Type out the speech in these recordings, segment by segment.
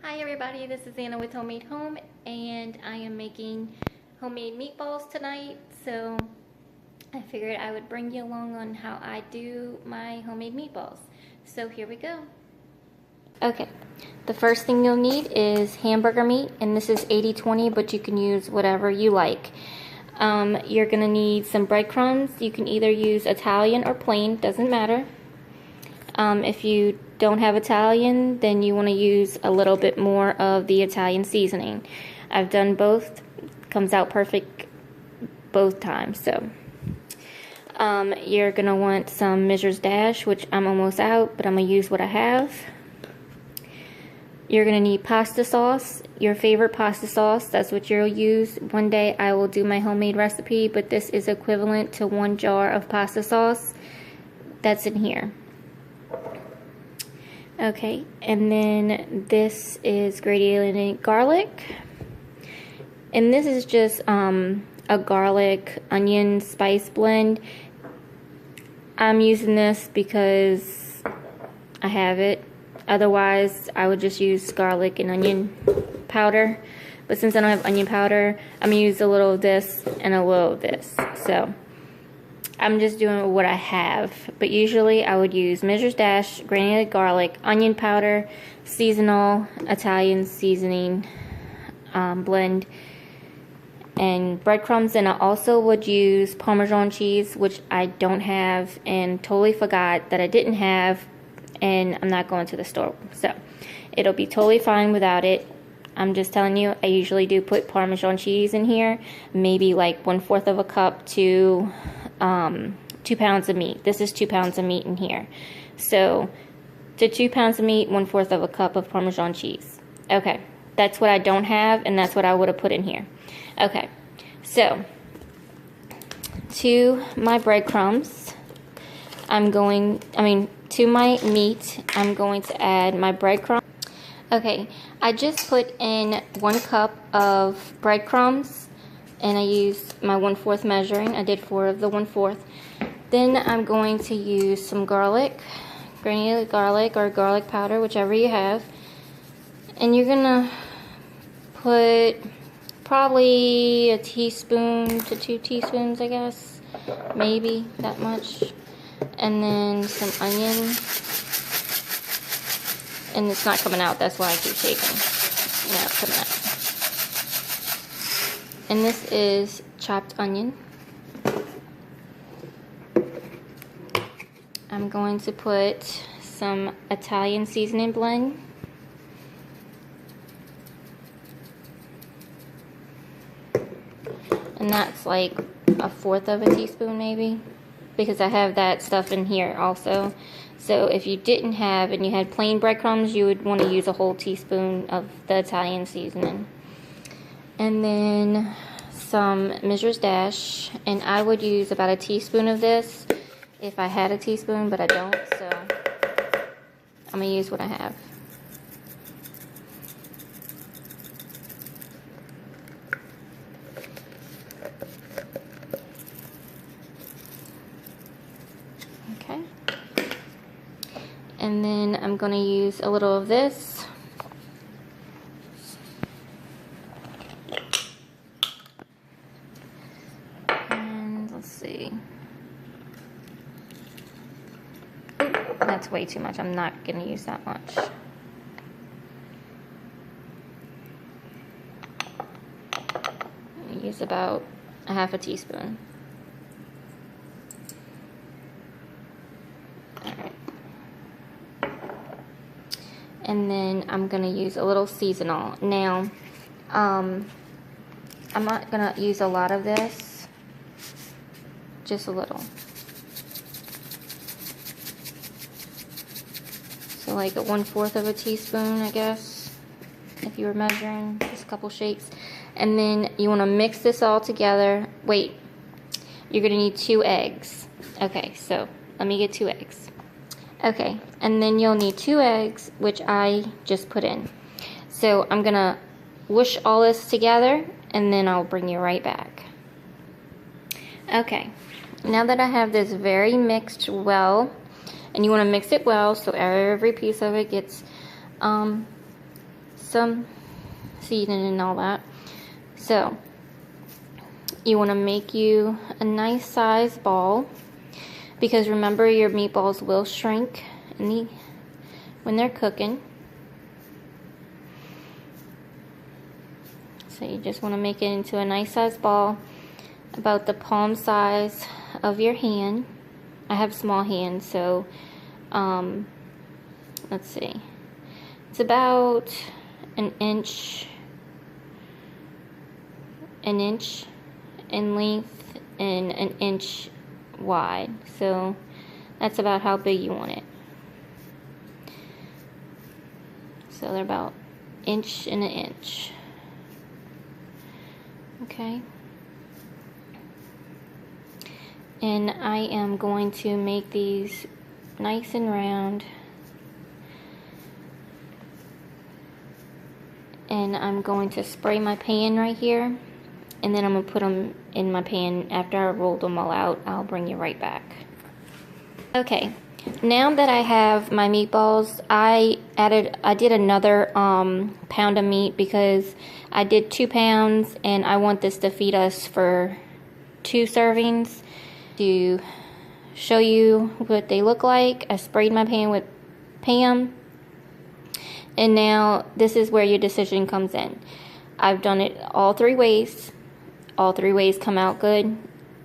Hi everybody, this is Anna with Homemade Home, and I am making homemade meatballs tonight, so I figured I would bring you along on how I do my homemade meatballs. So here we go. Okay, the first thing you'll need is hamburger meat, and this is 80-20, but you can use whatever you like. You're gonna need some breadcrumbs. You can either use Italian or plain, doesn't matter. If you don't have Italian, then you want to use a little bit more of the Italian seasoning. I've done both, comes out perfect both times. So you're gonna want some Mrs. Dash, which I'm almost out, but I'm gonna use what I have. You're gonna need pasta sauce, your favorite pasta sauce. That's what you'll use. One day I will do my homemade recipe, but this is equivalent to 1 jar of pasta sauce that's in here. Okay, and then this is grated garlic, and this is just a garlic onion spice blend. I'm using this because I have it. Otherwise I would just use garlic and onion powder, but since I don't have onion powder, I'm gonna use a little of this and a little of this. So I'm just doing what I have, but usually I would use Mrs. Dash, granulated garlic, onion powder, seasonal Italian seasoning blend, and breadcrumbs. And I also would use Parmesan cheese, which I don't have and totally forgot that I didn't have, and I'm not going to the store, so it'll be totally fine without it. I'm just telling you, I usually do put Parmesan cheese in here, maybe like 1/4 of a cup to 2 pounds of meat. This is 2 pounds of meat in here. So to 2 pounds of meat, 1/4 of a cup of Parmesan cheese. Okay, that's what I don't have, and that's what I would have put in here. Okay, so to my breadcrumbs, to my meat, I'm going to add my breadcrumbs. Okay, I just put in 1 cup of breadcrumbs, and I used my 1/4 measuring. I did 4 of the 1/4. Then I'm going to use some garlic, granulated garlic or garlic powder, whichever you have. And you're gonna put probably a teaspoon to 2 teaspoons, I guess, maybe that much. And then some onion. And it's not coming out, that's why I keep shaking. Now it's coming out. And this is chopped onion. I'm going to put some Italian seasoning blend. And that's like 1/4 of a teaspoon maybe, because I have that stuff in here also. So if you didn't have, and you had plain breadcrumbs, you would want to use a whole teaspoon of the Italian seasoning. And then some Mrs. Dash, and I would use about a teaspoon of this if I had a teaspoon, but I don't, so I'm going to use what I have. Okay. And then I'm going to use a little of this. And let's see. That's way too much. I'm not going to use that much. Use about a 1/2 teaspoon. And then I'm going to use a little seasonal. Now, I'm not going to use a lot of this, just a little. So like a 1/4 of a teaspoon, I guess, if you were measuring, just a couple shakes. And then you want to mix this all together. Wait, you're going to need 2 eggs. Okay, so let me get 2 eggs. Okay, and then you'll need 2 eggs, which I just put in. So I'm gonna whoosh all this together, and then I'll bring you right back. Okay, now that I have this very mixed well, and you want to mix it well so every piece of it gets some seasoning and all that. So you want to make you a nice size ball, because remember, your meatballs will shrink when they're cooking. So you just want to make it into a nice size ball, about the palm size of your hand. I have small hands, so let's see. It's about an inch in length and an inch wide. So that's about how big you want it. So they're about inch and an inch. Okay. And I am going to make these nice and round. And I'm going to spray my pan right here. And then I'm going to put them in my pan. After I rolled them all out, I'll bring you right back. Okay. Now that I have my meatballs, I did another pound of meat, because I did 2 pounds and I want this to feed us for 2 servings. To show you what they look like, I sprayed my pan with Pam, and now this is where your decision comes in. I've done it all 3 ways. All 3 ways come out good.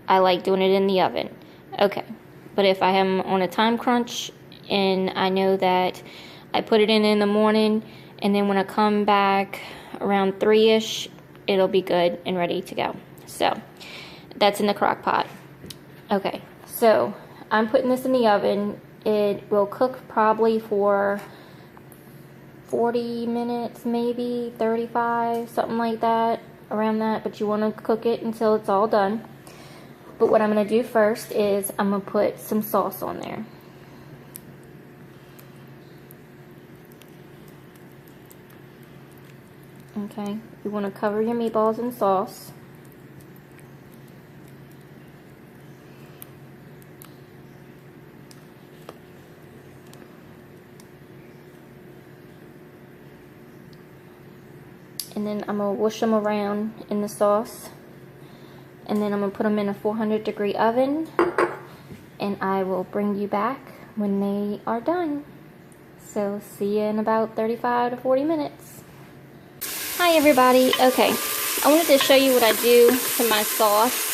I like doing it in the oven. Okay. But if I am on a time crunch and I know that I put it in the morning, and then when I come back around 3-ish, it'll be good and ready to go. So that's in the crock pot. Okay, so I'm putting this in the oven. It will cook probably for 40 minutes, maybe 35, something like that, around that. But you want to cook it until it's all done. But what I'm going to do first is I'm going to put some sauce on there. Okay, you want to cover your meatballs in sauce. And then I'm going to whoosh them around in the sauce. And then I'm going to put them in a 400-degree oven. And I will bring you back when they are done. So see you in about 35 to 40 minutes. Hi everybody. Okay, I wanted to show you what I do to my sauce.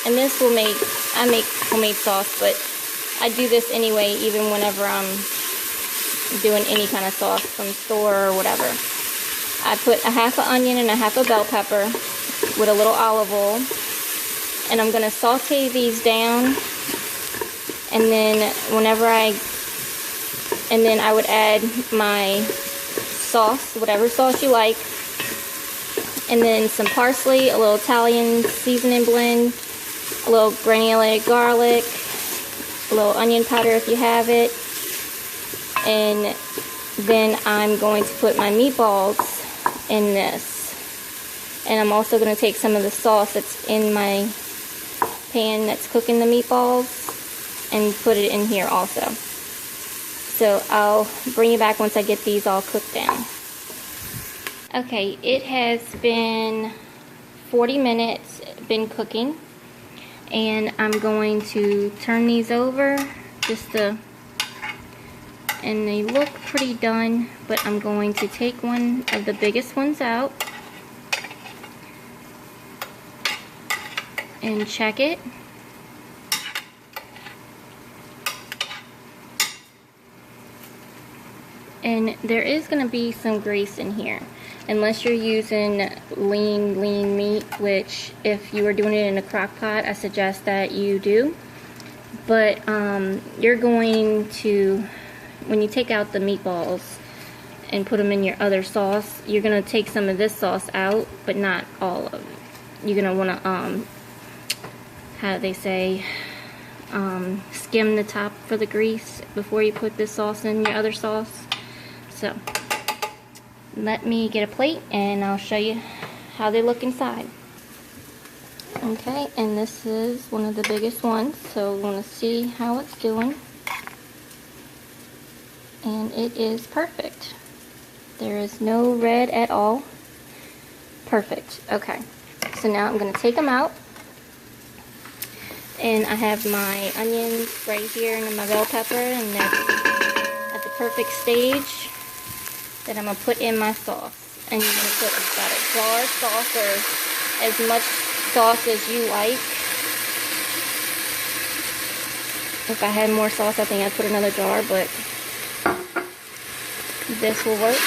And this will I make homemade sauce, but I do this anyway, even whenever I'm doing any kind of sauce from the store or whatever. I put a half an onion and a half a bell pepper with a little olive oil, and I'm going to saute these down, and then I would add my sauce, whatever sauce you like, and then some parsley, a little Italian seasoning blend, a little granulated garlic, a little onion powder if you have it, and then I'm going to put my meatballs in this. And I'm also going to take some of the sauce that's in my pan that's cooking the meatballs and put it in here also. So I'll bring you back once I get these all cooked down. Okay, it has been 40 minutes been cooking, and I'm going to turn these over and they look pretty done, but I'm going to take one of the biggest ones out and check it. And there is going to be some grease in here, unless you're using lean meat, which if you are doing it in a crock pot, I suggest that you do. But you're going to, when you take out the meatballs and put them in your other sauce, you're going to take some of this sauce out, but not all of it. You're going to want to, how do they say, skim the top for the grease before you put this sauce in your other sauce. So let me get a plate and I'll show you how they look inside. Okay, and this is one of the biggest ones, so we want to see how it's doing. And it is perfect. There is no red at all. Perfect. Okay. So now I'm going to take them out. And I have my onions right here and my bell pepper, and that's at the perfect stage that I'm going to put in my sauce. And you're going to put about a jar of sauce, or as much sauce as you like. If I had more sauce, I think I'd put another jar, but this will work.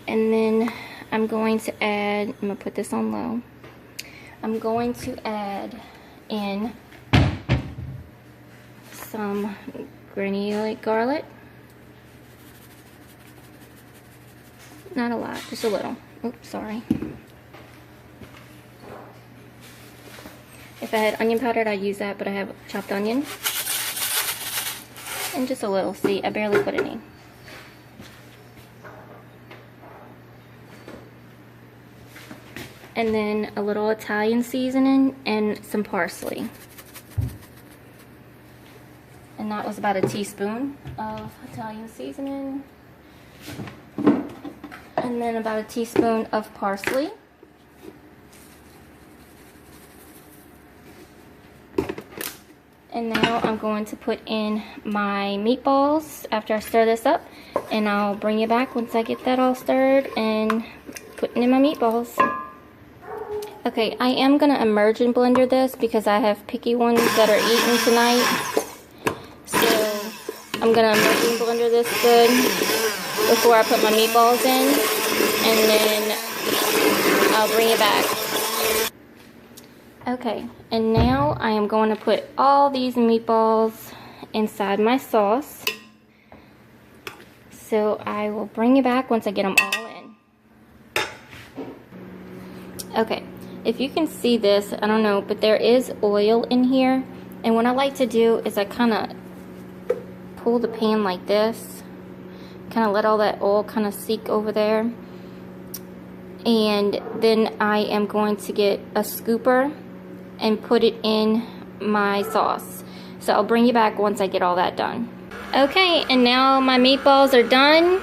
And then I'm going to add, I'm going to put this on low. I'm going to add in some granulated garlic. Not a lot, just a little. Oops, sorry. If I had onion powder, I'd use that, but I have chopped onion. And just a little. See, I barely put any. And then a little Italian seasoning and some parsley. And that was about a teaspoon of Italian seasoning. And then about a teaspoon of parsley. And now I'm going to put in my meatballs after I stir this up. And I'll bring you back once I get that all stirred and putting in my meatballs. Okay, I am going to immersion blender this because I have picky ones that are eating tonight. So I'm going to immersion blender this good before I put my meatballs in. And then I'll bring it back. Okay, and now I am going to put all these meatballs inside my sauce. So I will bring it back once I get them all in. Okay. If you can see this, I don't know, but there is oil in here. And what I like to do is I kind of pull the pan like this. Kind of let all that oil kind of seep over there. And then I am going to get a scooper and put it in my sauce. So I'll bring you back once I get all that done. Okay, and now my meatballs are done.